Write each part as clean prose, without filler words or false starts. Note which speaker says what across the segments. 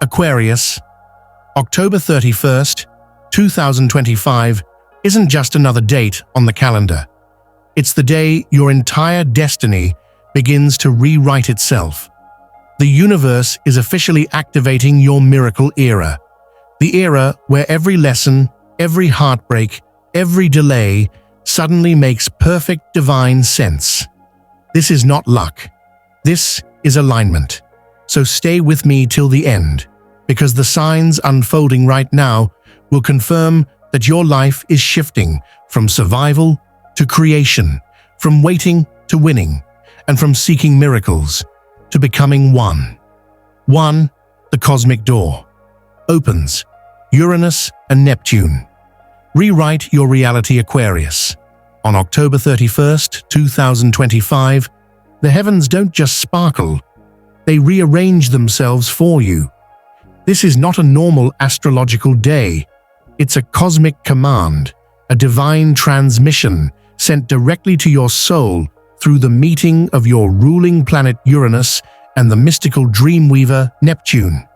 Speaker 1: Aquarius, October 31st, 2025 isn't just another date on the calendar. It's the day your entire destiny begins to rewrite itself. The universe is officially activating your miracle era. The era where every lesson, every heartbreak, every delay suddenly makes perfect divine sense. This is not luck. This is alignment. So stay with me till the end, because the signs unfolding right now will confirm that your life is shifting from survival to creation, from waiting to winning, and from seeking miracles to becoming one. One, the cosmic door opens. Uranus and Neptune. Rewrite your reality, Aquarius. On October 31st, 2025, the heavens don't just sparkle, they rearrange themselves for you. This is not a normal astrological day. It's a cosmic command, a divine transmission sent directly to your soul through the meeting of your ruling planet Uranus and the mystical dreamweaver Neptune.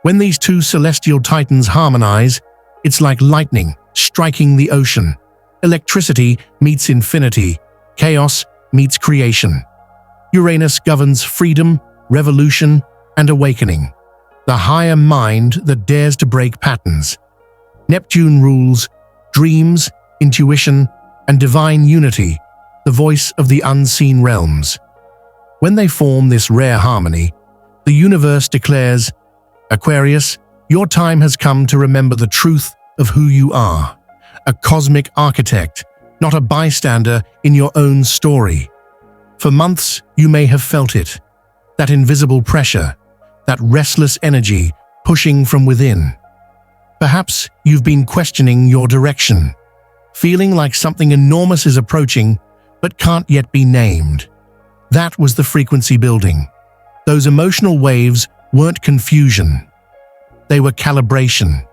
Speaker 1: When these two celestial titans harmonize, it's like lightning striking the ocean. Electricity meets infinity, chaos meets creation. Uranus governs freedom, revolution, and awakening, the higher mind that dares to break patterns. Neptune rules dreams, intuition, and divine unity, the voice of the unseen realms. When they form this rare harmony, the universe declares, Aquarius, your time has come to remember the truth of who you are, a cosmic architect, not a bystander in your own story. For months, you may have felt it, that invisible pressure, that restless energy pushing from within. Perhaps you've been questioning your direction, feeling like something enormous is approaching but can't yet be named. That was the frequency building. Those emotional waves weren't confusion. They were calibration.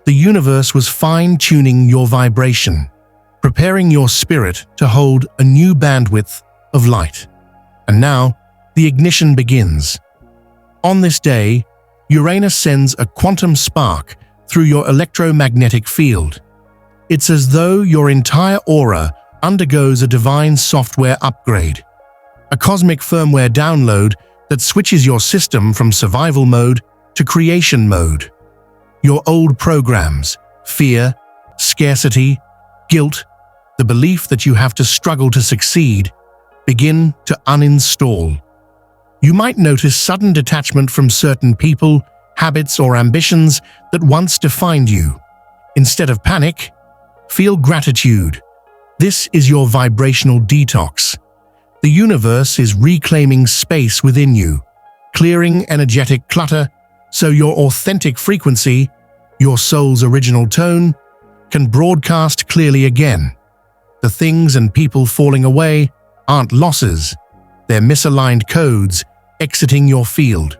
Speaker 1: The universe was fine-tuning your vibration, preparing your spirit to hold a new bandwidth of light. And now, the ignition begins. On this day, Uranus sends a quantum spark through your electromagnetic field. It's as though your entire aura undergoes a divine software upgrade, a cosmic firmware download that switches your system from survival mode to creation mode. Your old programs, fear, scarcity, guilt, the belief that you have to struggle to succeed, begin to uninstall. You might notice sudden detachment from certain people, habits, or ambitions that once defined you. Instead of panic, feel gratitude. This is your vibrational detox. The universe is reclaiming space within you, clearing energetic clutter so your authentic frequency, your soul's original tone, can broadcast clearly again. The things and people falling away aren't losses, they're misaligned codes exiting your field.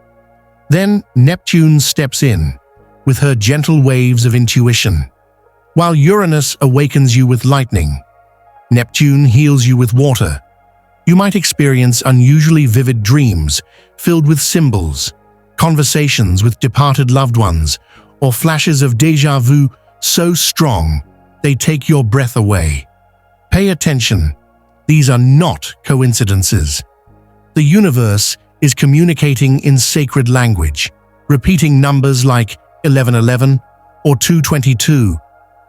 Speaker 1: Then Neptune steps in, with her gentle waves of intuition. While Uranus awakens you with lightning, Neptune heals you with water. You might experience unusually vivid dreams filled with symbols, conversations with departed loved ones, or flashes of déjà vu so strong they take your breath away. Pay attention. These are not coincidences. The universe is communicating in sacred language, repeating numbers like 1111 or 222,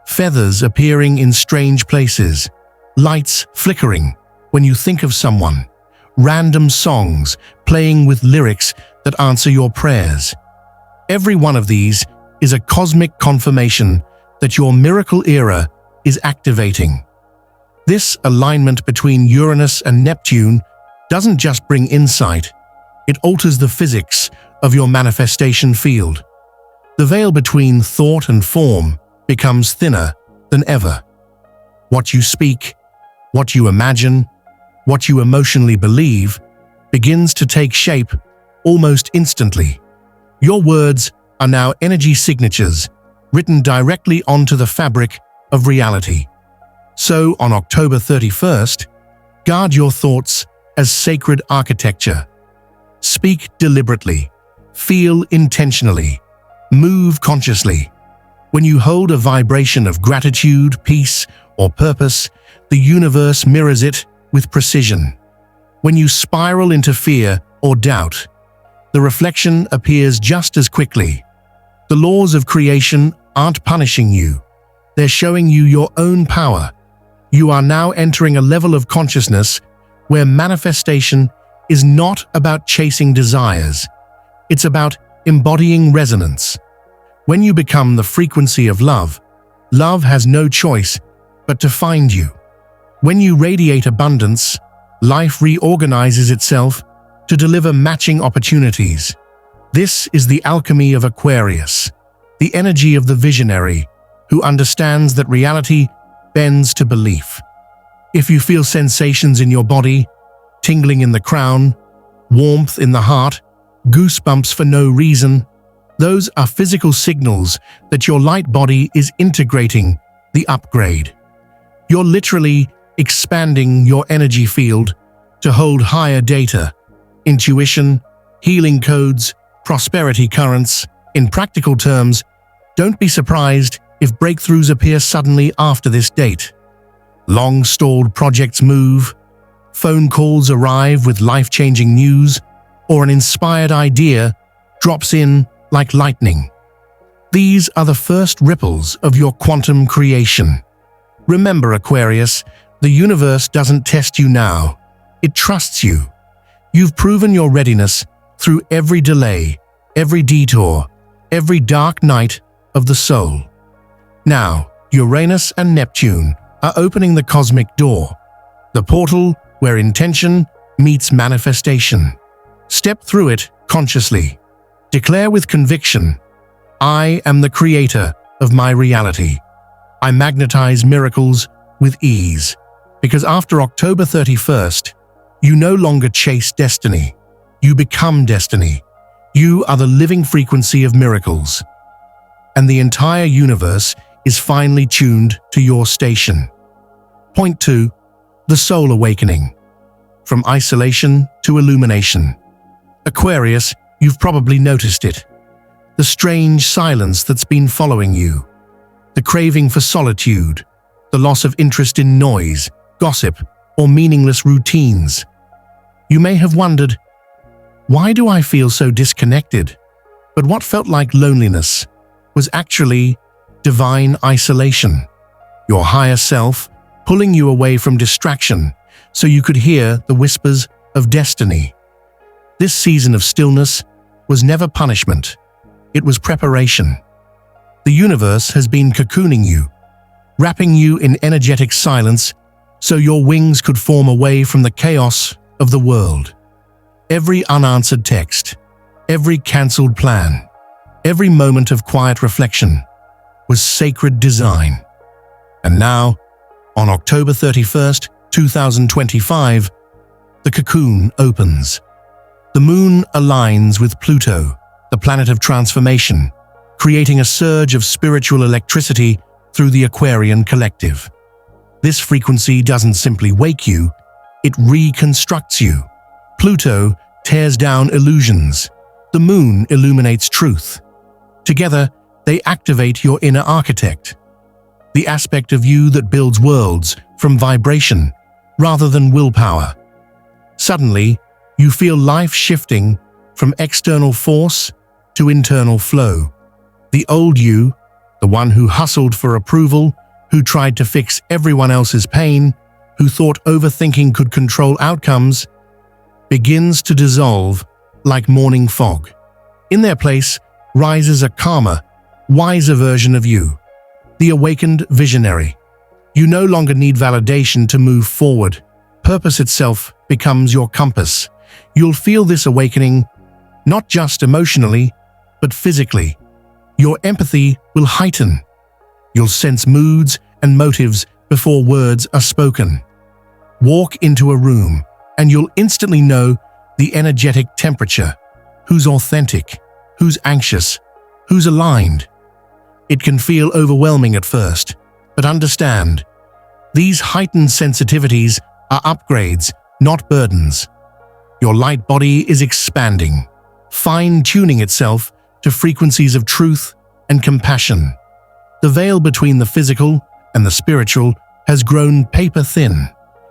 Speaker 1: feathers appearing in strange places, lights flickering when you think of someone, random songs playing with lyrics that answer your prayers. Every one of these is a cosmic confirmation that your miracle era is activating. This alignment between Uranus and Neptune doesn't just bring insight, it alters the physics of your manifestation field. The veil between thought and form becomes thinner than ever. What you speak, what you imagine, what you emotionally believe begins to take shape almost instantly. Your words are now energy signatures written directly onto the fabric of reality. So, on October 31st, guard your thoughts as sacred architecture. Speak deliberately, feel intentionally, Move consciously. When you hold a vibration of gratitude, peace, or purpose, the universe mirrors it with precision. When you spiral into fear or doubt, the reflection appears just as quickly. The laws of creation aren't punishing you. They're showing you your own power. You are now entering a level of consciousness where manifestation is not about chasing desires. It's about embodying resonance. When you become the frequency of love, love has no choice but to find you. When you radiate abundance, life reorganizes itself to deliver matching opportunities. This is the alchemy of Aquarius, the energy of the visionary who understands that reality bends to belief. If you feel sensations in your body, tingling in the crown, warmth in the heart, goosebumps for no reason, those are physical signals that your light body is integrating the upgrade. You're literally expanding your energy field to hold higher data, intuition, healing codes, prosperity currents. In practical terms, don't be surprised if breakthroughs appear suddenly after this date. Long-stalled projects move, phone calls arrive with life-changing news, or an inspired idea drops in like lightning. These are the first ripples of your quantum creation. Remember, Aquarius, the universe doesn't test you now. It trusts you. You've proven your readiness through every delay, every detour, every dark night of the soul. Now, Uranus and Neptune are opening the cosmic door, the portal where intention meets manifestation. Step through it consciously. Declare with conviction, I am the creator of my reality. I magnetize miracles with ease, because after October 31st, you no longer chase destiny. You become destiny. You are the living frequency of miracles. And the entire universe is finally tuned to your station. Point 2. The Soul Awakening. From isolation to illumination. Aquarius, you've probably noticed it. The strange silence that's been following you. The craving for solitude. The loss of interest in noise, gossip, or meaningless routines. You may have wondered, why do I feel so disconnected? But what felt like loneliness was actually divine isolation. Your higher self pulling you away from distraction so you could hear the whispers of destiny. This season of stillness was never punishment. It was preparation. The universe has been cocooning you, wrapping you in energetic silence so your wings could form away from the chaos of the world. Every unanswered text, every cancelled plan, every moment of quiet reflection was sacred design. And now, on October 31st, 2025, the cocoon opens. The moon aligns with Pluto, the planet of transformation, creating a surge of spiritual electricity through the Aquarian collective. This frequency doesn't simply wake you, it reconstructs you. Pluto tears down illusions. The moon illuminates truth. Together, they activate your inner architect, the aspect of you that builds worlds from vibration rather than willpower. Suddenly, you feel life shifting from external force to internal flow. The old you, the one who hustled for approval, who tried to fix everyone else's pain, who thought overthinking could control outcomes, begins to dissolve like morning fog. In their place rises a calmer, wiser version of you, the awakened visionary. You no longer need validation to move forward. Purpose itself becomes your compass. You'll feel this awakening not just emotionally, but physically. Your empathy will heighten. You'll sense moods and motives before words are spoken. Walk into a room, and you'll instantly know the energetic temperature, who's authentic, who's anxious, who's aligned. It can feel overwhelming at first, but understand, these heightened sensitivities are upgrades, not burdens. Your light body is expanding, fine-tuning itself to frequencies of truth and compassion. The veil between the physical and the spiritual has grown paper-thin,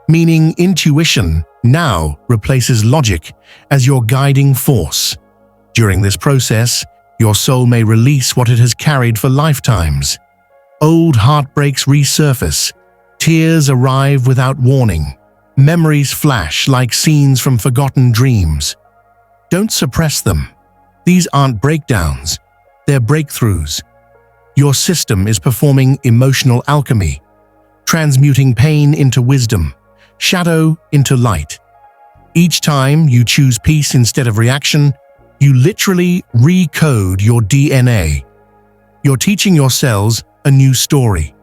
Speaker 1: meaning intuition now replaces logic as your guiding force. During this process, your soul may release what it has carried for lifetimes. Old heartbreaks resurface, tears arrive without warning, memories flash like scenes from forgotten dreams. Don't suppress them. These aren't breakdowns, they're breakthroughs. Your system is performing emotional alchemy, transmuting pain into wisdom, shadow into light. Each time you choose peace instead of reaction, you literally recode your DNA. You're teaching your cells a new story,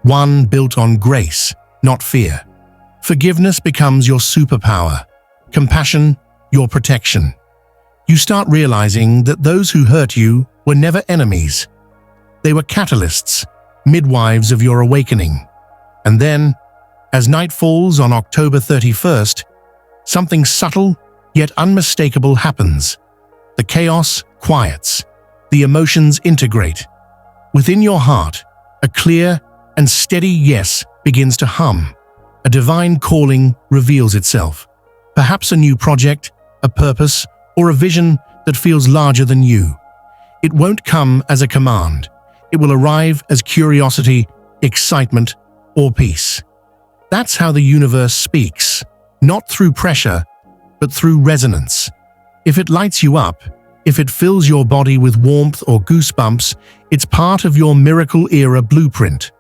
Speaker 1: one built on grace, not fear. Forgiveness becomes your superpower, compassion your protection. You start realizing that those who hurt you were never enemies. They were catalysts, midwives of your awakening. And then, as night falls on October 31st, something subtle yet unmistakable happens. The chaos quiets, the emotions integrate. Within your heart, a clear and steady yes begins to hum. A divine calling reveals itself. Perhaps a new project, a purpose, or a vision that feels larger than you. It won't come as a command. It will arrive as curiosity, excitement, or peace. That's how the universe speaks, not through pressure, but through resonance. If it lights you up, if it fills your body with warmth or goosebumps, it's part of your miracle-era blueprint.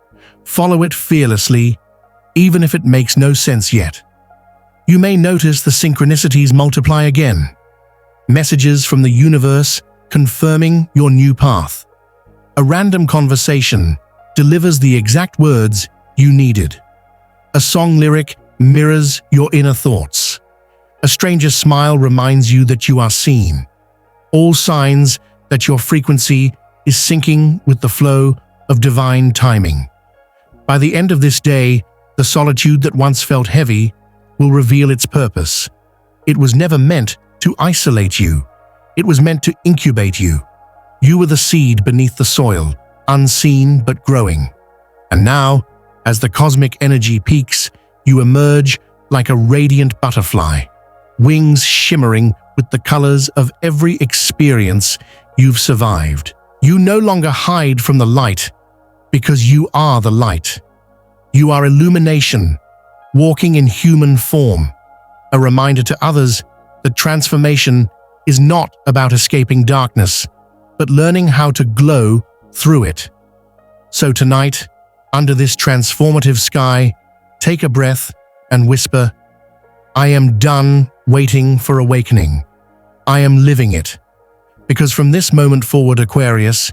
Speaker 1: Follow it fearlessly, even if it makes no sense yet. You may notice the synchronicities multiply again. Messages from the universe confirming your new path. A random conversation delivers the exact words you needed. A song lyric mirrors your inner thoughts. A stranger's smile reminds you that you are seen. All signs that your frequency is syncing with the flow of divine timing. By the end of this day, the solitude that once felt heavy will reveal its purpose. It was never meant to isolate you. It was meant to incubate you. You were the seed beneath the soil, unseen but growing. And now, as the cosmic energy peaks, you emerge like a radiant butterfly, wings shimmering with the colors of every experience you've survived. You no longer hide from the light, because you are the light. You are illumination, walking in human form, a reminder to others that transformation is not about escaping darkness, but learning how to glow through it. So tonight, under this transformative sky, take a breath and whisper, "I am done waiting for awakening. I am living it." Because from this moment forward, Aquarius,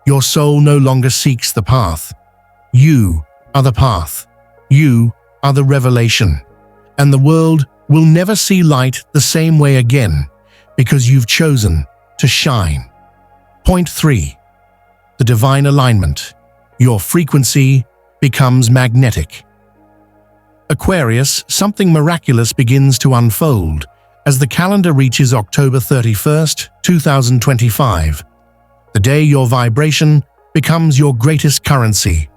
Speaker 1: your soul no longer seeks the path. You are the path. You are the revelation. And the world will never see light the same way again, because you've chosen to shine. Point 3. The divine alignment. Your frequency becomes magnetic. Aquarius, something miraculous begins to unfold as the calendar reaches October 31st, 2025, the day your vibration becomes your greatest currency.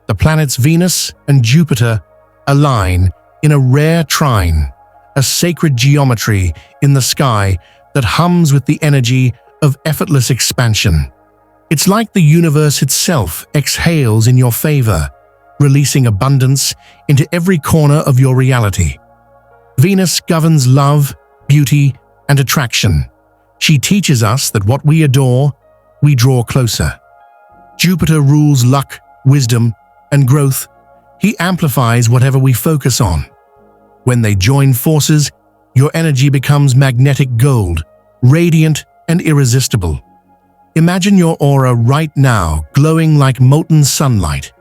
Speaker 1: The planets Venus and Jupiter align in a rare trine, a sacred geometry in the sky that hums with the energy of effortless expansion. It's like the universe itself exhales in your favor, releasing abundance into every corner of your reality. Venus governs love, beauty, and attraction. She teaches us that what we adore, we draw closer. Jupiter rules luck, wisdom, and growth. He amplifies whatever we focus on. When they join forces, your energy becomes magnetic gold, radiant and irresistible. Imagine your aura right now glowing like molten sunlight,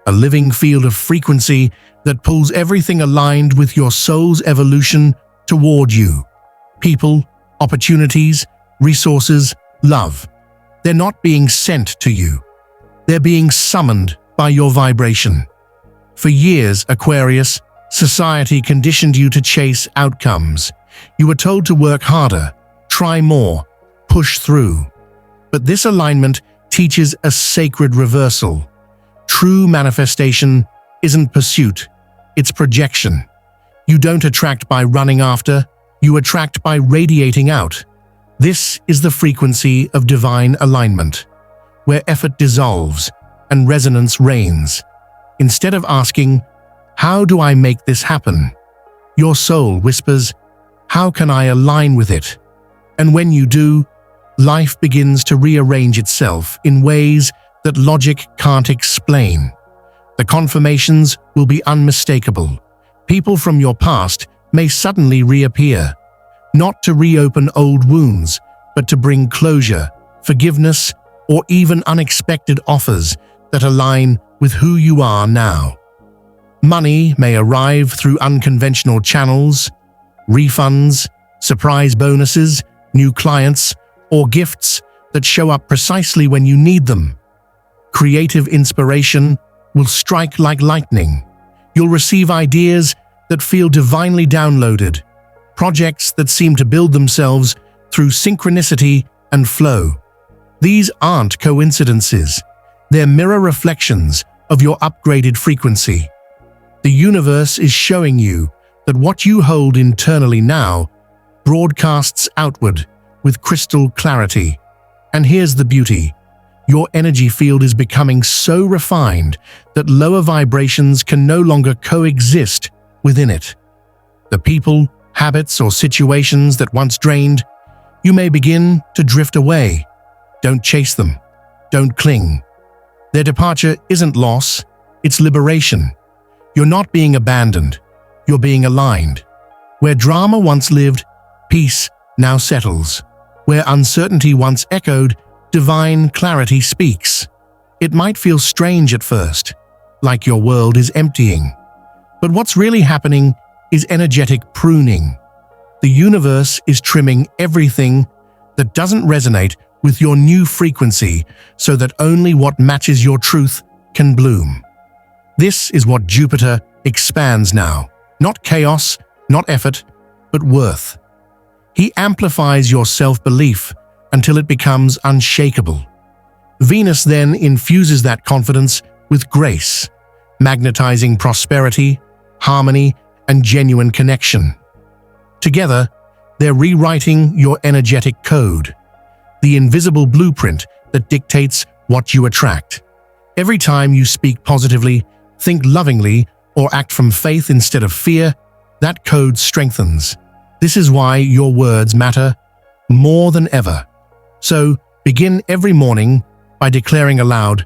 Speaker 1: a living field of frequency that pulls everything aligned with your soul's evolution toward you. People, opportunities, resources, love. They're not being sent to you. They're being summoned by your vibration. For years, Aquarius, society conditioned you to chase outcomes. You were told to work harder, try more, push through. But this alignment teaches a sacred reversal. True manifestation isn't pursuit, it's projection. You don't attract by running after, you attract by radiating out. This is the frequency of divine alignment, where effort dissolves and resonance reigns. Instead of asking, "How do I make this happen?" your soul whispers, "How can I align with it?" And when you do, life begins to rearrange itself in ways that logic can't explain. The confirmations will be unmistakable. People from your past may suddenly reappear, not to reopen old wounds, but to bring closure, forgiveness, or even unexpected offers that align with who you are now. Money may arrive through unconventional channels, refunds, surprise bonuses, new clients, or gifts that show up precisely when you need them. Creative inspiration will strike like lightning. You'll receive ideas that feel divinely downloaded, projects that seem to build themselves through synchronicity and flow. These aren't coincidences. They're mirror reflections of your upgraded frequency. The universe is showing you that what you hold internally now broadcasts outward with crystal clarity. And here's the beauty. Your energy field is becoming so refined that lower vibrations can no longer coexist within it. The people, habits, or situations that once drained, you may begin to drift away. Don't chase them. Don't cling. Their departure isn't loss, it's liberation. You're not being abandoned, you're being aligned. Where drama once lived, peace now settles. Where uncertainty once echoed, divine clarity speaks. It might feel strange at first, like your world is emptying. But what's really happening is energetic pruning. The universe is trimming everything that doesn't resonate with your new frequency so that only what matches your truth can bloom. This is what Jupiter expands now. Not chaos, not effort, but worth. He amplifies your self-belief until it becomes unshakable. Venus then infuses that confidence with grace, magnetizing prosperity, harmony, and genuine connection. Together, they're rewriting your energetic code, the invisible blueprint that dictates what you attract. Every time you speak positively, think lovingly, or act from faith instead of fear, that code strengthens. This is why your words matter more than ever. So, begin every morning by declaring aloud,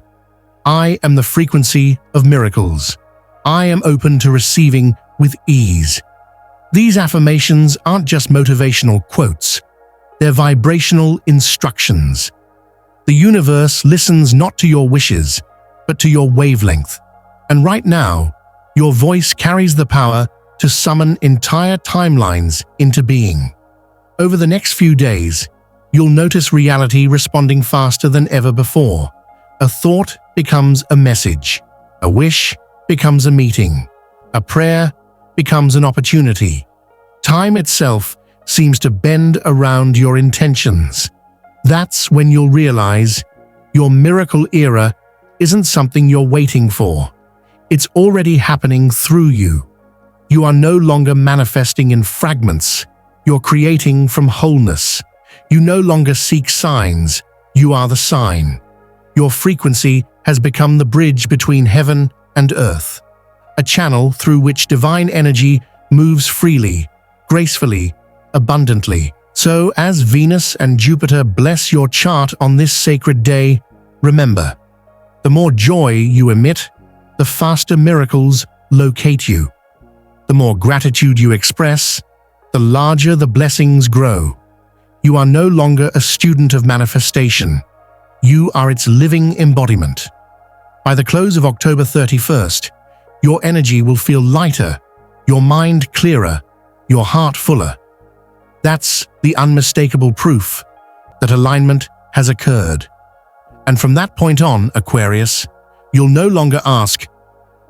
Speaker 1: "I am the frequency of miracles. I am open to receiving with ease." These affirmations aren't just motivational quotes. They're vibrational instructions. The universe listens not to your wishes, but to your wavelength. And right now, your voice carries the power to summon entire timelines into being. Over the next few days, you'll notice reality responding faster than ever before. A thought becomes a message. A wish becomes a meeting. A prayer becomes an opportunity. Time itself seems to bend around your intentions. That's when you'll realize your miracle era isn't something you're waiting for. It's already happening through you. You are no longer manifesting in fragments. You're creating from wholeness. You no longer seek signs. You are the sign. Your frequency has become the bridge between heaven and earth, a channel through which divine energy moves freely, gracefully, abundantly. So, as Venus and Jupiter bless your chart on this sacred day, remember, the more joy you emit, the faster miracles locate you. The more gratitude you express, the larger the blessings grow. You are no longer a student of manifestation. You are its living embodiment. By the close of October 31st, your energy will feel lighter, your mind clearer, your heart fuller. That's the unmistakable proof that alignment has occurred. And from that point on, Aquarius, you'll no longer ask,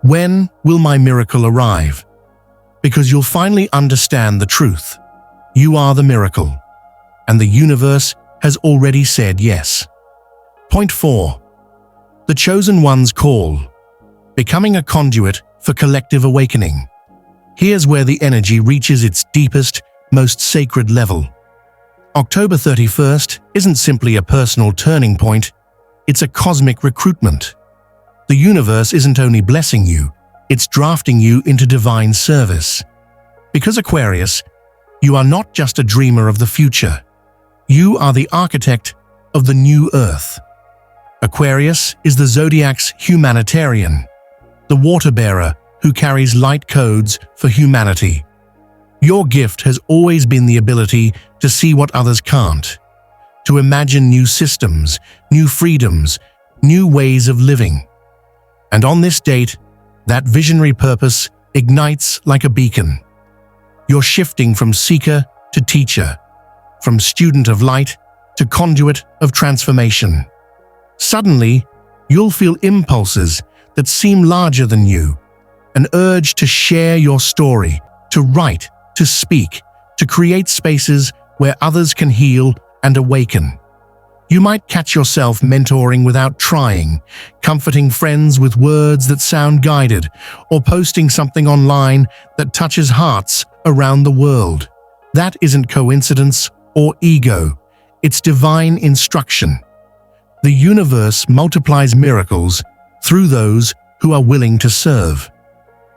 Speaker 1: "When will my miracle arrive?" Because you'll finally understand the truth. You are the miracle, and the universe has already said yes. Point 4. The Chosen One's Call. Becoming a conduit for collective awakening. Here's where the energy reaches its deepest, most sacred level. October 31st isn't simply a personal turning point, it's a cosmic recruitment. The universe isn't only blessing you, it's drafting you into divine service. Because Aquarius, you are not just a dreamer of the future. You are the architect of the new Earth. Aquarius is the zodiac's humanitarian, the water-bearer who carries light codes for humanity. Your gift has always been the ability to see what others can't, to imagine new systems, new freedoms, new ways of living. And on this date, that visionary purpose ignites like a beacon. You're shifting from seeker to teacher, from student of light to conduit of transformation. Suddenly, you'll feel impulses that seem larger than you, an urge to share your story, to write, to speak, to create spaces where others can heal and awaken. You might catch yourself mentoring without trying, comforting friends with words that sound guided, or posting something online that touches hearts around the world. That isn't coincidence or ego, it's divine instruction. The universe multiplies miracles through those who are willing to serve.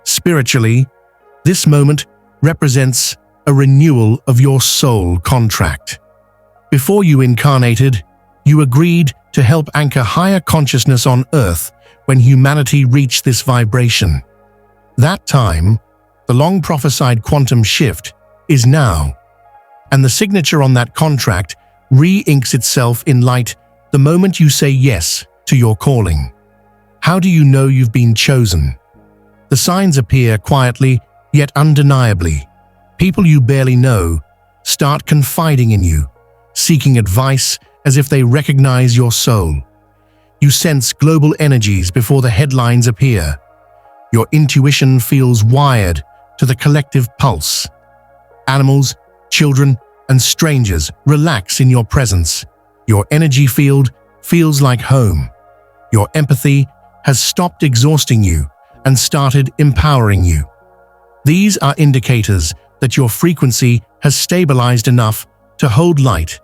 Speaker 1: Spiritually, this moment represents a renewal of your soul contract. Before you incarnated, you agreed to help anchor higher consciousness on Earth when humanity reached this vibration. That time, the long-prophesied quantum shift, is now, and the signature on that contract re-inks itself in light the moment you say yes to your calling. How do you know you've been chosen? The signs appear quietly, yet undeniably. People you barely know start confiding in you, seeking advice as if they recognize your soul. You sense global energies before the headlines appear. Your intuition feels wired to the collective pulse. Animals, children, and strangers relax in your presence. Your energy field feels like home. Your empathy has stopped exhausting you and started empowering you. These are indicators that your frequency has stabilized enough to hold light,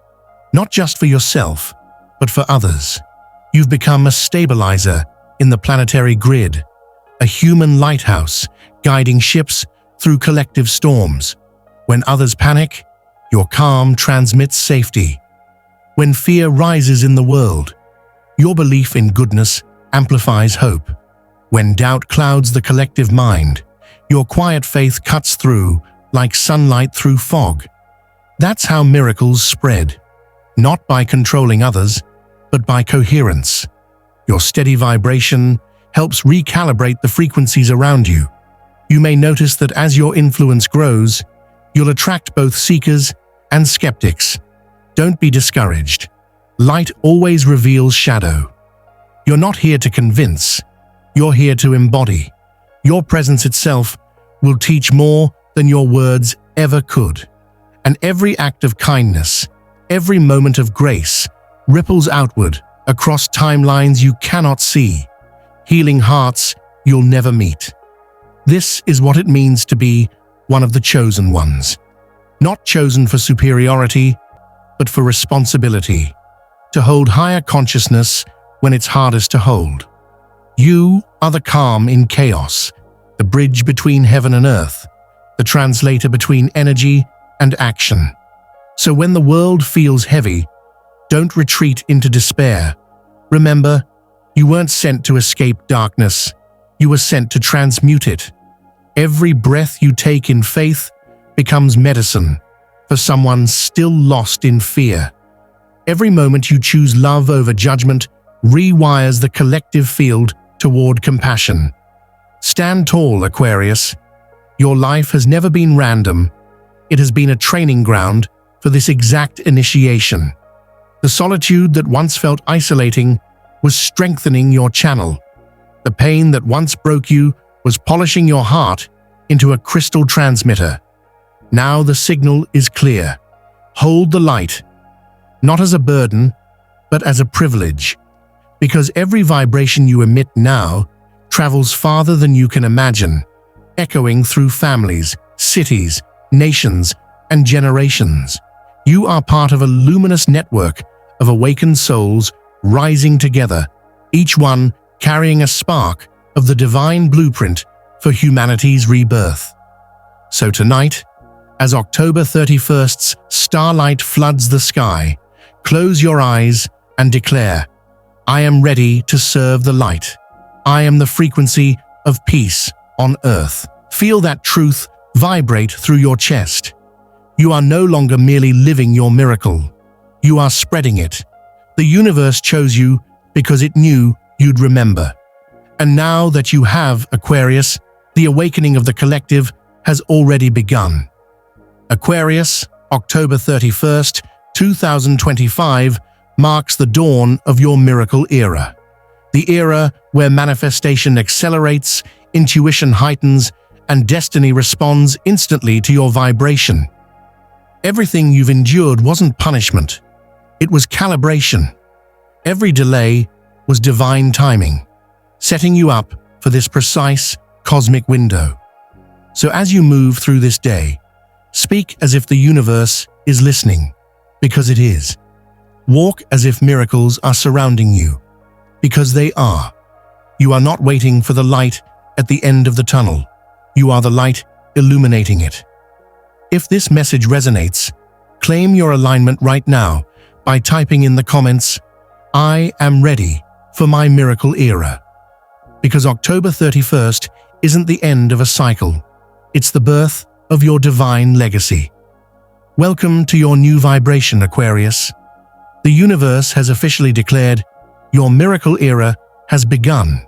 Speaker 1: not just for yourself, but for others. You've become a stabilizer in the planetary grid, a human lighthouse guiding ships through collective storms. When others panic, your calm transmits safety. When fear rises in the world, your belief in goodness amplifies hope. When doubt clouds the collective mind, your quiet faith cuts through like sunlight through fog. That's how miracles spread, not by controlling others, but by coherence. Your steady vibration helps recalibrate the frequencies around you. You may notice that as your influence grows, you'll attract both seekers and skeptics. Don't be discouraged. Light always reveals shadow. You're not here to convince. You're here to embody. Your presence itself will teach more than your words ever could. And every act of kindness, every moment of grace, ripples outward across timelines you cannot see, healing hearts you'll never meet. This is what it means to be one of the chosen ones. Not chosen for superiority, but for responsibility, to hold higher consciousness when it's hardest to hold. You are the calm in chaos, the bridge between heaven and earth, the translator between energy and action. So when the world feels heavy, don't retreat into despair. Remember, you weren't sent to escape darkness, you were sent to transmute it. Every breath you take in faith becomes medicine for someone still lost in fear. Every moment you choose love over judgment rewires the collective field toward compassion. Stand tall, Aquarius. Your life has never been random. It has been a training ground for this exact initiation. The solitude that once felt isolating was strengthening your channel. The pain that once broke you was polishing your heart into a crystal transmitter. Now the signal is clear. Hold the light, not as a burden, but as a privilege. because every vibration you emit now travels farther than you can imagine, echoing through families, cities, nations, and generations. You are part of a luminous network of awakened souls rising together, each one carrying a spark of the divine blueprint for humanity's rebirth. So tonight, as October 31st's starlight floods the sky, close your eyes and declare, "I am ready to serve the light. I am the frequency of peace on earth." Feel that truth vibrate through your chest. You are no longer merely living your miracle. You are spreading it. The universe chose you because it knew you'd remember. And now that you have Aquarius, the awakening of the collective has already begun. Aquarius, October 31st, 2025, marks the dawn of your miracle era. The era where manifestation accelerates, intuition heightens, and destiny responds instantly to your vibration. Everything you've endured wasn't punishment. It was calibration. Every delay was divine timing, setting you up for this precise cosmic window. So as you move through this day, speak as if the universe is listening, because it is. Walk as if miracles are surrounding you, because they are. You are not waiting for the light at the end of the tunnel. You are the light illuminating it. If this message resonates, claim your alignment right now by typing in the comments, "I am ready for my miracle era." Because October 31st isn't the end of a cycle. It's the birth of your divine legacy. Welcome to your new vibration, Aquarius. The universe has officially declared your miracle era has begun.